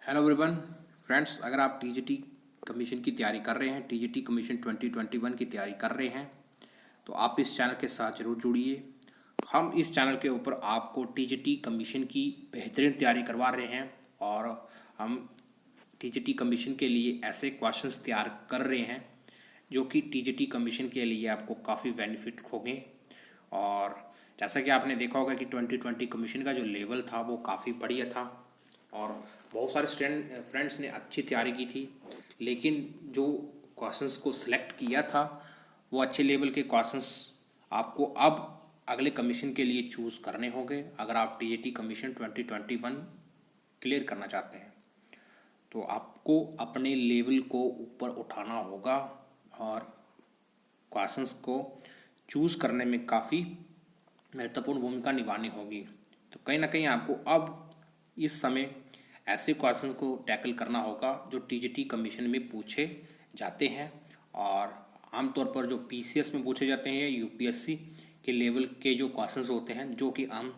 Hello everyone friends, अगर आप TGT commission की तैयारी कर रहे हैं, टीजीटी कमीशन 2021 की तैयारी कर रहे हैं, तो आप इस चैनल के साथ ज़रूर जुड़िए। हम इस चैनल के ऊपर आपको टीजीटी कमीशन की बेहतरीन तैयारी करवा रहे हैं और हम टीजीटी कमीशन के लिए ऐसे क्वेश्चंस तैयार कर रहे हैं जो कि टीजीटी कमीशन के लिए आपको काफ़ी बेनिफिट होंगे। और जैसा कि आपने देखा होगा कि 2020 कमीशन का जो लेवल था वो काफ़ी बढ़िया था और बहुत सारे फ्रेंड्स ने अच्छी तैयारी की थी, लेकिन जो क्वेश्चंस को सिलेक्ट किया था वो अच्छे लेवल के क्वेश्चंस आपको अब अगले कमीशन के लिए चूज़ करने होंगे अगर आप टीजीटी कमीशन 2021 क्लियर करना चाहते हैं। तो आपको अपने लेवल को ऊपर उठाना होगा और क्वेश्चंस को चूज़ करने में काफ़ी महत्वपूर्ण भूमिका निभानी होगी। तो कहीं ना कहीं आपको अब इस समय ऐसे क्वेश्चंस को टैकल करना होगा जो टीजीटी कमीशन में पूछे जाते हैं और आमतौर पर जो पीसीएस में पूछे जाते हैं या यूपीएससी के लेवल के जो क्वेश्चंस होते हैं जो कि हम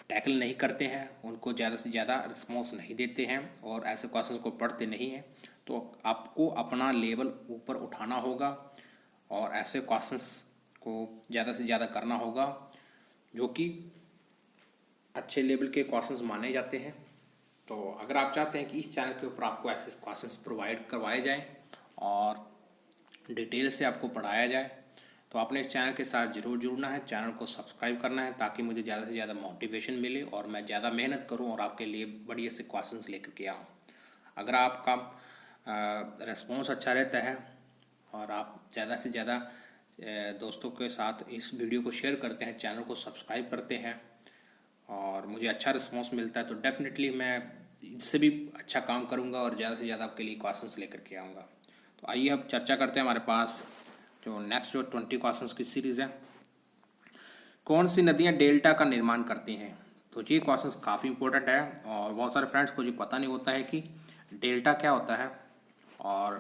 टैकल नहीं करते हैं, उनको ज़्यादा से ज़्यादा रिस्पॉन्स नहीं देते हैं और ऐसे क्वेश्चंस को पढ़ते नहीं हैं। तो आपको अपना लेवल ऊपर उठाना होगा और ऐसे क्वेश्चंस को ज़्यादा से ज़्यादा करना होगा जो कि अच्छे लेवल के क्वेश्चंस माने जाते हैं। तो अगर आप चाहते हैं कि इस चैनल के ऊपर आपको ऐसे क्वेश्चंस प्रोवाइड करवाए जाएं और डिटेल से आपको पढ़ाया जाए, तो आपने इस चैनल के साथ ज़रूर जुड़ना है, चैनल को सब्सक्राइब करना है ताकि मुझे ज़्यादा से ज़्यादा मोटिवेशन मिले और मैं ज़्यादा मेहनत करूं और आपके लिए बढ़िया से क्वेश्चंस लेकर के आऊँ। अगर आपका रेस्पॉन्स अच्छा रहता है और आप ज़्यादा से ज़्यादा दोस्तों के साथ इस वीडियो को शेयर करते हैं, चैनल को सब्सक्राइब करते हैं और मुझे अच्छा रिस्पॉन्स मिलता है, तो डेफिनेटली मैं इससे भी अच्छा काम करूंगा और ज़्यादा से ज़्यादा आपके लिए क्वेश्चंस लेकर के आऊँगा। तो आइए अब चर्चा करते हैं हमारे पास जो नेक्स्ट जो 20 क्वेश्चंस की सीरीज़ है। कौन सी नदियाँ डेल्टा का निर्माण करती हैं? तो ये क्वेश्चंस काफ़ी इंपॉर्टेंट है और बहुत सारे फ्रेंड्स को ये पता नहीं होता है कि डेल्टा क्या होता है और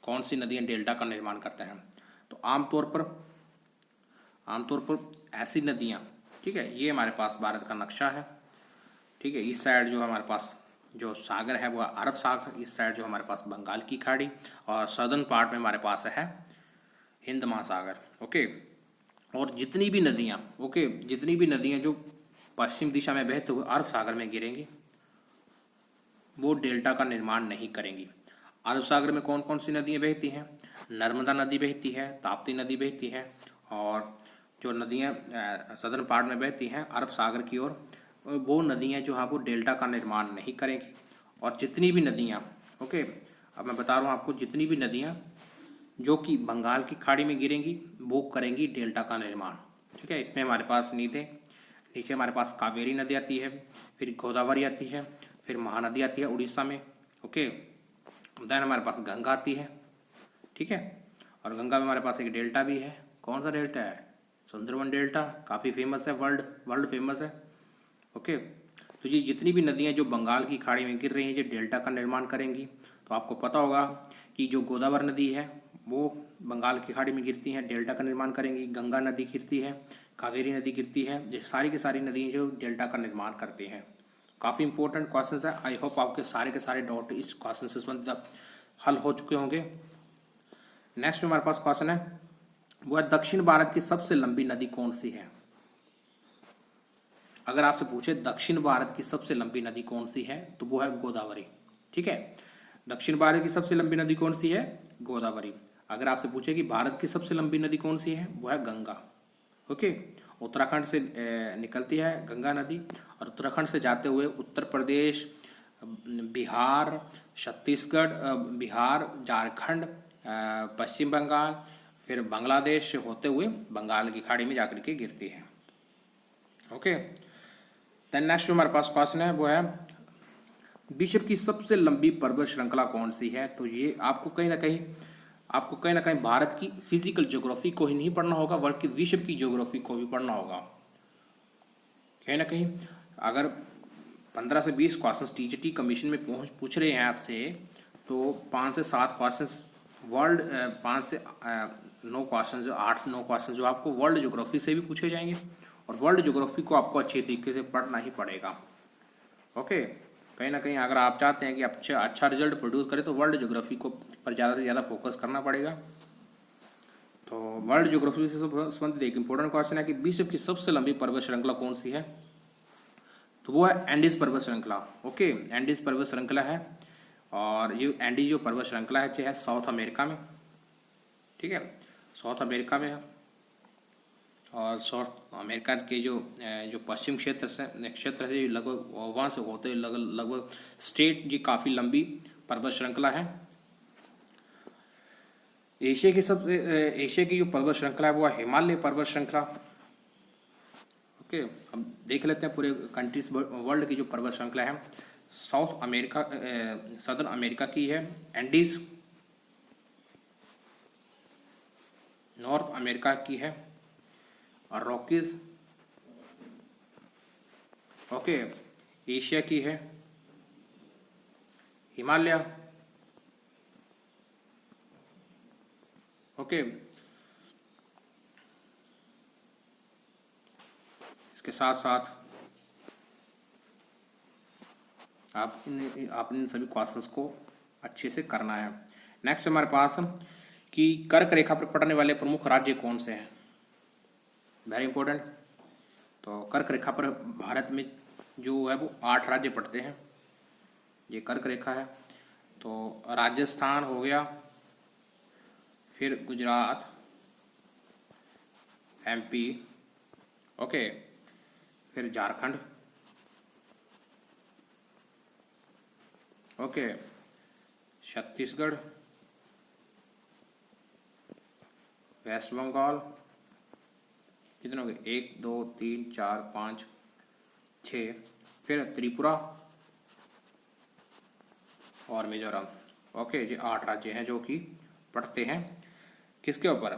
कौन सी नदियाँ डेल्टा का निर्माण करते हैं। तो आमतौर पर ऐसी नदियाँ, ठीक है, ये हमारे पास भारत का नक्शा है, ठीक है। इस साइड जो हमारे पास जो सागर है वह अरब सागर, इस साइड जो हमारे पास बंगाल की खाड़ी और सदर्न पार्ट में हमारे पास है हिंद महासागर, ओके। और जितनी भी नदियाँ, ओके, जितनी भी नदियाँ जो पश्चिम दिशा में बहते हुए अरब सागर में गिरेंगी वो डेल्टा का निर्माण नहीं करेंगी। अरब सागर में कौन कौन सी नदियाँ बहती हैं? नर्मदा नदी बहती है, ताप्ती नदी बहती है और जो नदियाँ सदर्न पार्ट में बहती हैं अरब सागर की ओर, वो नदियाँ जो हैं वो डेल्टा का निर्माण नहीं करेंगी। और जितनी भी नदियाँ, ओके, अब मैं बता रहा हूँ आपको, जितनी भी नदियाँ जो कि बंगाल की खाड़ी में गिरेंगी वो करेंगी डेल्टा का निर्माण, ठीक है। इसमें हमारे पास नीचे हमारे पास कावेरी नदी आती है, फिर गोदावरी आती है, फिर महानदी आती है उड़ीसा में, ओके। देन हमारे पास गंगा आती है, ठीक है। और गंगा में हमारे पास एक डेल्टा भी है। कौन सा डेल्टा है? सुंदरवन डेल्टा, काफ़ी फेमस है, वर्ल्ड फेमस है, ओके। तो ये जितनी भी नदियाँ जो बंगाल की खाड़ी में गिर रही हैं ये डेल्टा का निर्माण करेंगी। तो आपको पता होगा कि जो गोदावरी नदी है वो बंगाल की खाड़ी में गिरती हैं, डेल्टा का निर्माण करेंगी। गंगा नदी गिरती है, कावेरी नदी गिरती है, ये सारी की सारी नदियाँ जो डेल्टा का निर्माण करती हैं। काफ़ी इंपॉर्टेंट क्वेश्चन है। आई होप आपके सारे के सारे डाउट इस क्वेश्चन से संबंधित हल हो चुके होंगे। नेक्स्ट हमारे पास क्वेश्चन है, वो है दक्षिण भारत की सबसे लंबी नदी कौन सी है? अगर आपसे पूछे दक्षिण भारत की सबसे लंबी नदी कौन सी है तो वो है गोदावरी, ठीक है। दक्षिण भारत की सबसे लंबी नदी कौन सी है? गोदावरी। अगर आपसे पूछे कि भारत की सबसे लंबी नदी कौन सी है, वो है गंगा, ओके। उत्तराखंड से निकलती है गंगा नदी और उत्तराखंड से जाते हुए उत्तर प्रदेश, बिहार, छत्तीसगढ़, बिहार, झारखंड, पश्चिम बंगाल, फिर बांग्लादेश होते हुए बंगाल की खाड़ी में जाकर के गिरती है, ओके। देन नेक्स्ट जो हमारे पास क्वेश्चन है वो है विश्व की सबसे लंबी पर्वत श्रृंखला कौन सी है? तो ये आपको कहीं ना कहीं भारत की फिजिकल ज्योग्राफी को ही नहीं पढ़ना होगा बल्कि विश्व की ज्योग्राफी को भी पढ़ना होगा। कहीं ना कहीं अगर 15 से 20 क्वेश्चन टीजीटी कमीशन में पूछ रहे हैं आपसे, तो 5 से 7 क्वेश्चन वर्ल्ड, 5 से 9 क्वेश्चन, जो 8-9 क्वेश्चन जो आपको वर्ल्ड ज्योग्राफी से भी पूछे जाएंगे और वर्ल्ड ज्योग्राफी को आपको अच्छे तरीके से पढ़ना ही पड़ेगा, ओके। कहीं ना कहीं अगर आप चाहते हैं कि अच्छा रिजल्ट प्रोड्यूस करें तो वर्ल्ड ज्योग्राफी को पर ज़्यादा से ज़्यादा फोकस करना पड़ेगा। तो वर्ल्ड ज्योग्राफी से संबंधित एक इम्पोर्टेंट क्वेश्चन है कि विश्व की सबसे लंबी पर्वत श्रृंखला कौन सी है? तो वो है एंडीज पर्वत श्रृंखला। ओके, एंडीज पर्वत श्रृंखला है, और ये एंडीज जो पर्वत श्रृंखला है जो है साउथ अमेरिका में, ठीक है, साउथ अमेरिका में है। और साउथ अमेरिका के जो पश्चिम क्षेत्र से लगभग वहाँ से होते लगभग स्टेट जी काफ़ी लंबी पर्वत श्रृंखला है। एशिया की जो पर्वत श्रृंखला है वो है हिमालय पर्वत श्रृंखला। ओके, हम देख लेते हैं पूरे कंट्रीज वर्ल्ड की जो पर्वत श्रृंखला है। साउथ अमेरिका, सदर्न अमेरिका की है एंडीज, नॉर्थ अमेरिका की है और रॉकीज। ओके, एशिया की है हिमालय। ओके, इसके साथ साथ आप इन सभी क्वेश्चंस को अच्छे से करना है। नेक्स्ट हमारे पास कि कर्क रेखा पर पड़ने वाले प्रमुख राज्य कौन से हैं? Very important. तो कर्क रेखा पर भारत में जो है वो 8 राज्य पड़ते हैं, ये कर्क रेखा है। तो राजस्थान हो गया, फिर गुजरात, एमपी, ओके, फिर झारखंड, ओके, छत्तीसगढ़, वेस्ट बंगाल, कितने हो गए 1 2 3 4 5 6, फिर त्रिपुरा और मिजोरम। ओके, ये 8 राज्य हैं जो कि पड़ते हैं किसके ऊपर?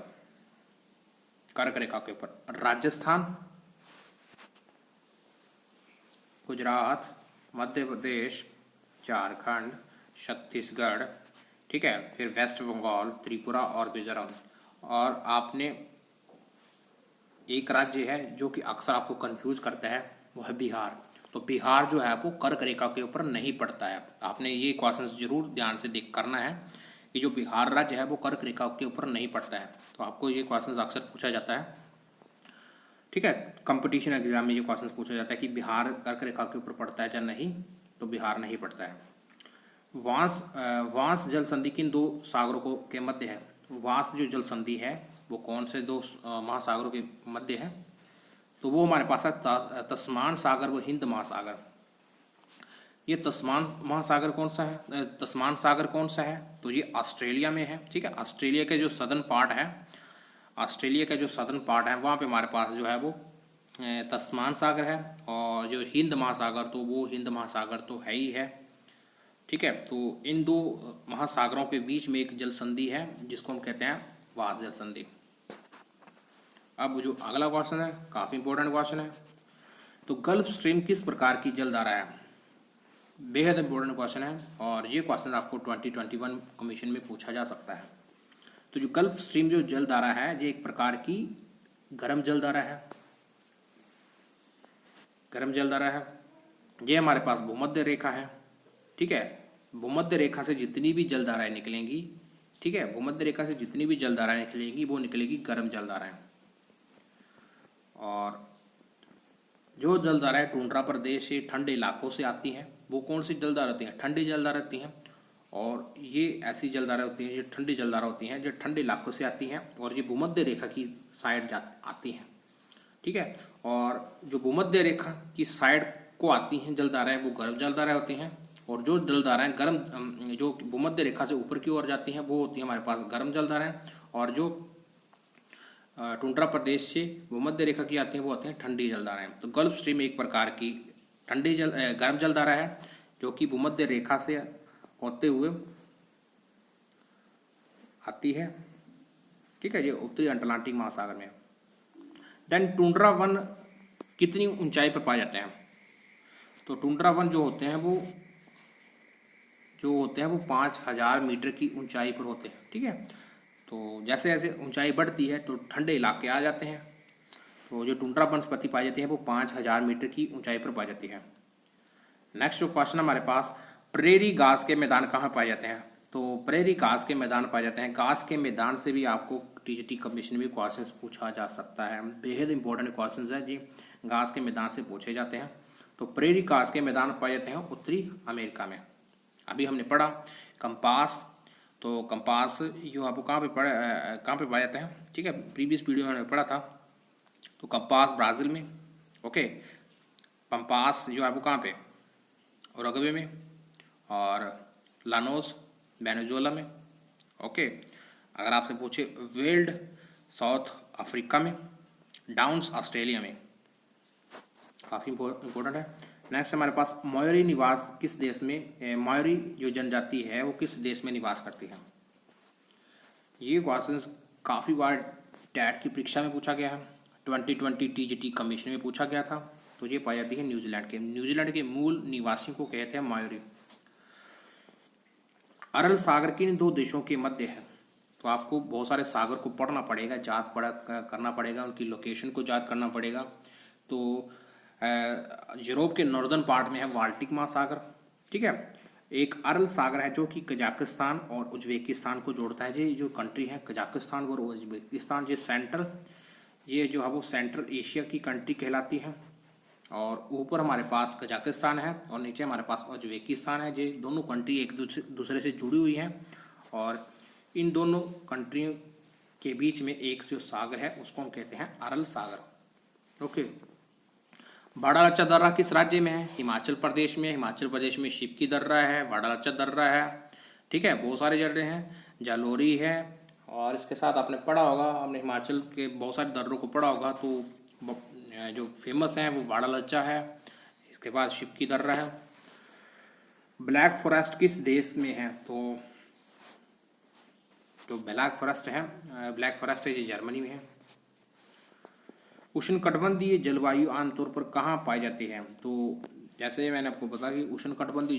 कर्क रेखा के ऊपर। राजस्थान, गुजरात, मध्य प्रदेश, झारखंड, छत्तीसगढ़, ठीक है, फिर वेस्ट बंगाल, त्रिपुरा और मिजोरम। और आपने एक राज्य है जो कि अक्सर आपको कंफ्यूज करता है, वो है बिहार। तो बिहार जो है वो कर्क रेखा के ऊपर नहीं पड़ता है। आपने ये क्वेश्चन जरूर ध्यान से देख करना है कि जो बिहार राज्य है वो कर्क रेखा के ऊपर नहीं पड़ता है। तो आपको ये क्वेश्चन अक्सर पूछा जाता है, ठीक है, कंपटीशन एग्जाम में ये क्वेश्चन पूछा जाता है कि बिहार कर्क रेखा के ऊपर पड़ता है या नहीं। तो बिहार नहीं पड़ता है। वांस जल संधि किन 2 सागरों को के मध्य है? वांस जो जल संधि है वो कौन से 2 महासागरों के मध्य है? तो वो हमारे पास है तस्मान सागर व हिंद महासागर। ये तस्मान महासागर कौन सा है, तस्मान सागर कौन सा है? तो ये ऑस्ट्रेलिया में है, ठीक है। ऑस्ट्रेलिया के जो सदर्न पार्ट है, ऑस्ट्रेलिया का जो सदर्न पार्ट है वहाँ पे हमारे पास जो है वो तस्मान सागर है। और जो हिंद महासागर, तो वो हिंद महासागर तो है ही है, ठीक है। तो इन 2 महासागरों के बीच में एक जल संधि है जिसको हम कहते हैं वांस जल संधि। अब जो अगला क्वेश्चन है काफ़ी इंपॉर्टेंट क्वेश्चन है। तो गल्फ स्ट्रीम किस प्रकार की जलधारा है? बेहद इंपॉर्टेंट क्वेश्चन है और ये क्वेश्चन आपको 2021 कमीशन में पूछा जा सकता है। तो जो गल्फ स्ट्रीम जो जलधारा है ये एक प्रकार की गर्म जलधारा है, गर्म जलधारा है। ये हमारे पास भूमध्य रेखा है, ठीक है। भूमध्य रेखा से जितनी भी जलधाराएं निकलेंगी, ठीक है, भूमध्य रेखा से जितनी भी जलधाराएं निकलेंगी वो निकलेगी गर्म जलधाराएं। और जो जलधाराएं टुंड्रा प्रदेश से ठंडे इलाकों से आती हैं वो कौन सी जलधारा होती हैं? ठंडी जलधारा होती हैं। और ये ऐसी जलधारा होती हैं, ये ठंडी जलधारा होती हैं जो ठंडे इलाकों से आती हैं और ये भूमध्य रेखा की साइड आती हैं, ठीक है। और जो भूमध्य रेखा की साइड को आती हैं जलधाराएं वो गर्म जलधाराएं होती हैं। और जो जलधाराएं गर्म जो भूमध्य रेखा से ऊपर की ओर जाती हैं वो होती हैं हमारे पास गर्म जलधाराएं। और जो टुंड्रा प्रदेश से भूमध्य रेखा की आती हैं वो आती हैं ठंडी जलधाराएं। तो गल्फ स्ट्रीम एक प्रकार की गर्म जलधारा है जो कि भूमध्य रेखा से होते हुए आती है, ठीक है, ये उत्तरी अटलांटिक महासागर में। देन टुंड्रा वन कितनी ऊंचाई पर पाए जाते हैं? तो टुंड्रा वन जो होते हैं वो 5000 मीटर की ऊंचाई पर होते हैं, ठीक है। तो जैसे जैसे ऊंचाई बढ़ती है तो ठंडे इलाके आ जाते हैं। तो जो टुंड्रा वनस्पति पाई जाती है वो 5000 मीटर की ऊंचाई पर पाई जाती है। नेक्स्ट जो क्वेश्चन हमारे पास, प्रेरी घास के मैदान कहाँ पाए जाते हैं? तो प्रेरी घास के मैदान पाए जाते हैं। घास के मैदान से भी आपको टीजीटी कमीशन में क्वेश्चंस पूछा जा सकता है, बेहद इंपॉर्टेंट क्वेश्चंस है जी, घास के मैदान से पूछे जाते हैं। तो प्रेरी घास के मैदान पाए जाते हैं उत्तरी अमेरिका में। अभी हमने पढ़ा कंपास, तो कंपास यो आपको कहाँ पे पाया जाता है, ठीक है, प्रीवियस वीडियो में हमने पढ़ा था। तो कंपास ब्राज़ील में, ओके, पंपास जो आपको कहाँ पे, उरुग्वे में, और लानोस वेनेजुएला में, ओके। अगर आपसे पूछे वेल्ड साउथ अफ्रीका में, डाउन्स ऑस्ट्रेलिया में, काफ़ी इंपॉर्टेंट है। नेक्स्ट हमारे पास मयूरी निवास किस देश में, मयूरी जो जनजाति है वो किस देश में निवास करती है? ये क्वेश्चन काफ़ी बार टैट की परीक्षा में पूछा गया है, 2020 टीजीटी कमीशन में पूछा गया था। तो ये पाई जाती है न्यूजीलैंड के। न्यूजीलैंड के मूल निवासियों को कहते हैं मयूरी। अरल सागर किन दो देशों के मध्य है? तो आपको बहुत सारे सागर को पढ़ना पड़ेगा, करना पड़ेगा, उनकी लोकेशन को याद करना पड़ेगा। तो यूरोप के नॉर्दर्न पार्ट में है बाल्टिक महासागर, ठीक है। एक अरल सागर है जो कि कजाकिस्तान और उज्बेकिस्तान को जोड़ता है। ये जो कंट्री है कजाकिस्तान और उज्बेकिस्तान, ये जो है वो सेंट्रल एशिया की कंट्री कहलाती है। और ऊपर हमारे पास कजाकिस्तान है और नीचे हमारे पास उज्बेकिस्तान है। ये दोनों कंट्री एक दूसरे से जुड़ी हुई हैं और इन दोनों कंट्रियों के बीच में एक जो सागर है उसको हम कहते हैं अरल सागर, ओके। बड़ा लच्चा दर्रा किस राज्य में है? हिमाचल प्रदेश में। हिमाचल प्रदेश में शिवकी दर्रा है, बड़ा लच्चा दर्रा है, ठीक है, बहुत सारे दर्रे हैं, जालोरी है। और इसके साथ आपने पढ़ा होगा, आपने हिमाचल के बहुत सारे दर्रों को पढ़ा होगा, तो जो फेमस हैं वो बड़ा लच्चा है, इसके बाद शिवकी दर्रा है। ब्लैक फॉरेस्ट किस देश में है? तो जो ब्लैक फॉरेस्ट है ये जर्मनी में है। उष्णकटिबंधीय जलवायु आमतौर पर कहाँ पाई जाती है? तो जैसे मैंने आपको बताया कि उष्णकटिबंधीय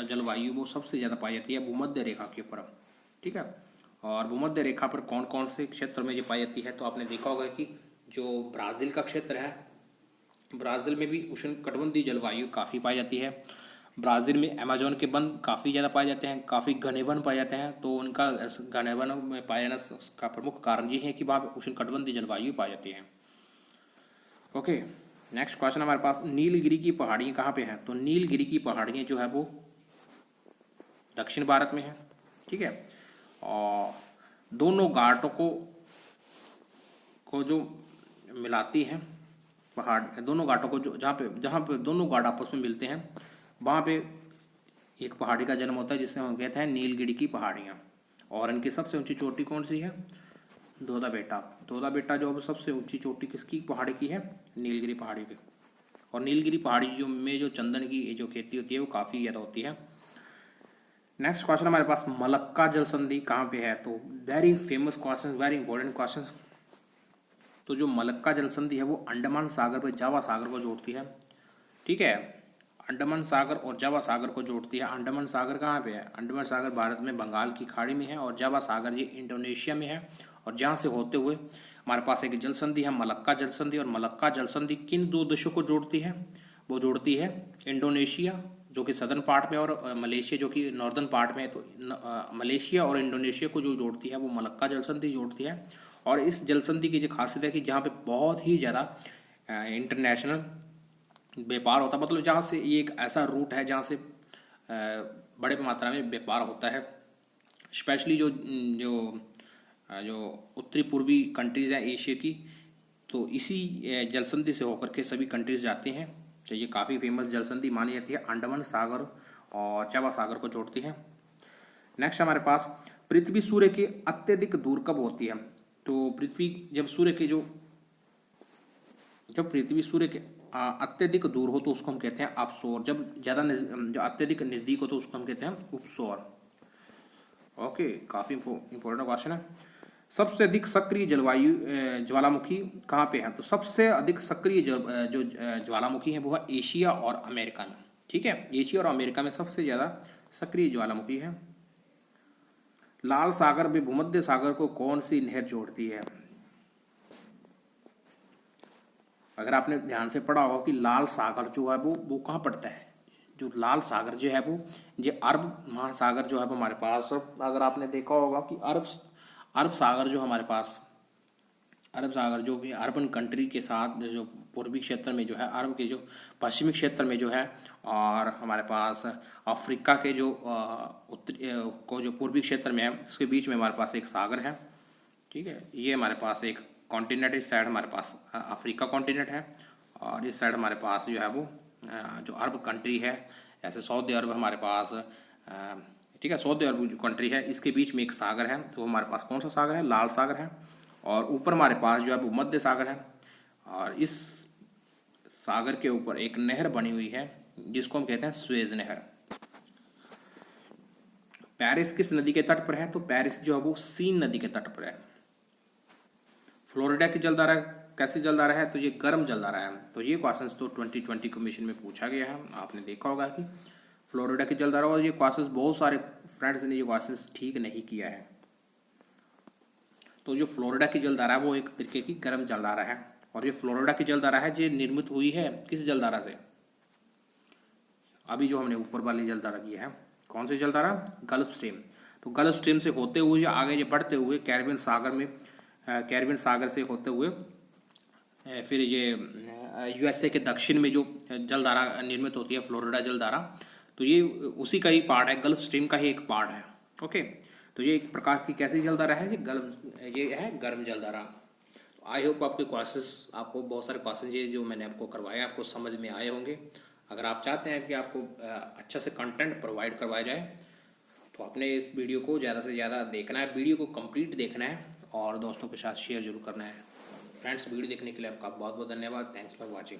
जलवायु वो सबसे ज़्यादा पाई जाती है भूमध्य रेखा के ऊपर, ठीक है। और भूमध्य रेखा पर कौन कौन से क्षेत्र में ये पाई जाती है? तो आपने देखा होगा कि जो ब्राज़ील का क्षेत्र है, ब्राज़ील में भी उष्णकटिबंधीय जलवायु काफ़ी पाई जाती है। ब्राज़ील में अमेजोन के वन काफ़ी ज़्यादा पाए जाते हैं, काफ़ी घने वन पाए जाते हैं। तो उनका घने वन में पाए जाने का प्रमुख कारण ये है कि वहाँ पर उष्णकटिबंधीय जलवायु पाई जाती है, ओके। नेक्स्ट क्वेश्चन हमारे पास, नीलगिरी की पहाड़ियाँ कहाँ पे हैं? तो नीलगिरी की पहाड़ियाँ जो है वो दक्षिण भारत में है, ठीक है। और दोनों घाटों को जो मिलाती हैं पहाड़, दोनों घाटों को जो जहाँ पे दोनों घाट आपस में मिलते हैं वहाँ पे एक पहाड़ी का जन्म होता है जिसे हम कहते हैं नीलगिरी की पहाड़ियाँ। और इनकी सबसे ऊंची चोटी कौन सी है? धोधा बेटा जो सबसे ऊंची चोटी किसकी पहाड़ी की है? नीलगिरी पहाड़ी की। और नीलगिरी पहाड़ी जो चंदन की जो खेती होती है वो काफ़ी ज़्यादा होती है। नेक्स्ट क्वेश्चन हमारे पास, मलक्का जल संधि कहाँ पे है? तो very famous question, very important question. तो जो मलक्का जल संधि है वो अंडमान सागर पर जावा सागर को जोड़ती है, ठीक है। अंडमान सागर और जावा सागर को जोड़ती है। अंडमान सागर कहाँ पे है? अंडमान सागर भारत में बंगाल की खाड़ी में है और जावा सागर ये इंडोनेशिया में है। और जहाँ से होते हुए हमारे पास एक जल संधि है मलक्का जल संधि। और मलक्का जल संधि किन दो देशों को जोड़ती है? वो जोड़ती है इंडोनेशिया जो कि सदर्न पार्ट में और मलेशिया जो कि नॉर्दर्न पार्ट में है। तो मलेशिया और इंडोनेशिया को जो जोड़ती है वो मलक्का जल संधि जोड़ती है। और इस जल संधि की जो खासियत है कि जहाँ पे बहुत ही ज़्यादा इंटरनेशनल व्यापार होता है, मतलब जहाँ से ये एक ऐसा रूट है जहाँ से बड़े मात्रा में व्यापार होता है। स्पेशली जो जो जो उत्तरी पूर्वी कंट्रीज़ हैं एशिया की, तो इसी जलसंधि से होकर के सभी कंट्रीज़ जाते हैं। तो ये काफ़ी फेमस जलसंधि मानी जाती है, अंडमान सागर और जावा सागर को जोड़ती है। नेक्स्ट हमारे पास, पृथ्वी सूर्य के अत्यधिक दूर कब होती है? तो पृथ्वी जब पृथ्वी सूर्य के अत्यधिक दूर हो तो उसको हम कहते हैं अपसौर। जब जो अत्यधिक नज़दीक हो तो उसको हम कहते हैं उपसौर, ओके। काफ़ी इंपॉर्टेंट क्वेश्चन है। सबसे अधिक सक्रिय जलवायु ज्वालामुखी कहाँ पे है? तो सबसे अधिक सक्रिय जो ज्वालामुखी है वो है एशिया और अमेरिका में, ठीक है। एशिया और अमेरिका में सबसे ज़्यादा सक्रिय ज्वालामुखी है। लाल सागर में भूमध्य सागर को कौन सी नहर जोड़ती है? अगर आपने ध्यान से पढ़ा होगा कि लाल सागर जो है वो कहाँ पड़ता है? जो लाल सागर जो है वो ये अरब महासागर जो है वो हमारे पास, अगर आपने देखा होगा कि अरब सागर जो हमारे पास, अरब सागर जो कि अर्बन कंट्री के साथ जो पूर्वी क्षेत्र में जो है, अरब के जो पश्चिमी क्षेत्र में जो है, और हमारे पास अफ्रीका के जो उत्तरी को जो पूर्वी क्षेत्र में है, उसके बीच में हमारे पास एक सागर है। ठीक है, ये हमारे पास एक कॉन्टिनेंट, इस साइड हमारे पास अफ्रीका कॉन्टिनेंट है, और इस साइड हमारे पास जो है वो जो अरब कंट्री है, ऐसे सऊदी अरब हमारे पास। ठीक है, सऊदी अरब जो कंट्री है इसके बीच में एक सागर है, तो हमारे पास कौन सा सागर है? लाल सागर है। और ऊपर हमारे पास जो है वो मध्य सागर है, और इस सागर के ऊपर एक नहर बनी हुई है जिसको हम कहते हैं स्वेज नहर। पेरिस किस नदी के तट पर है? तो पेरिस जो है वो सीन नदी के तट पर है। फ्लोरिडा की जलधारा कैसी जलधारा है? तो ये गर्म जलधारा है। तो ये क्वेश्चंस तो 2020 कमीशन में पूछा गया है, आपने देखा होगा कि फ्लोरिडा की जलधारा, और ये क्वेश्चंस बहुत सारे फ्रेंड्स ने ये क्वेश्चंस ठीक नहीं किया है। तो जो फ्लोरिडा की जलधारा है वो एक तरीके की गर्म जलधारा है, और ये फ्लोरिडा की जलधारा है जो निर्मित हुई है किस जलधारा से? अभी जो हमने ऊपर वाली जलधारा की है, कौन सी जलधारा? Gulf stream. तो गल्फ स्ट्रीम से होते हुए आगे जो बढ़ते हुए कैरिबियन सागर में, कैरिबियन सागर से होते हुए फिर ये यूएसए के दक्षिण में जो जलधारा निर्मित होती है फ्लोरिडा जलधारा, तो ये उसी का ही पार्ट है, गल्फ स्ट्रीम का ही एक पार्ट है। ओके, तो ये एक प्रकार की कैसी जलधारा है? ये है गर्म जलधारा। आई होप आपके क्वेश्चंस, आपको बहुत सारे क्वेश्चन ये जो मैंने आपको करवाए आपको समझ में आए होंगे। अगर आप चाहते हैं कि आपको अच्छा से कंटेंट प्रोवाइड करवाया जाए, तो अपने इस वीडियो को ज़्यादा से ज़्यादा देखना है, वीडियो को कंप्लीट देखना है, और दोस्तों के साथ शेयर जरूर करना है। फ्रेंड्स, वीडियो देखने के लिए आपका बहुत बहुत धन्यवाद। Thanks for watching.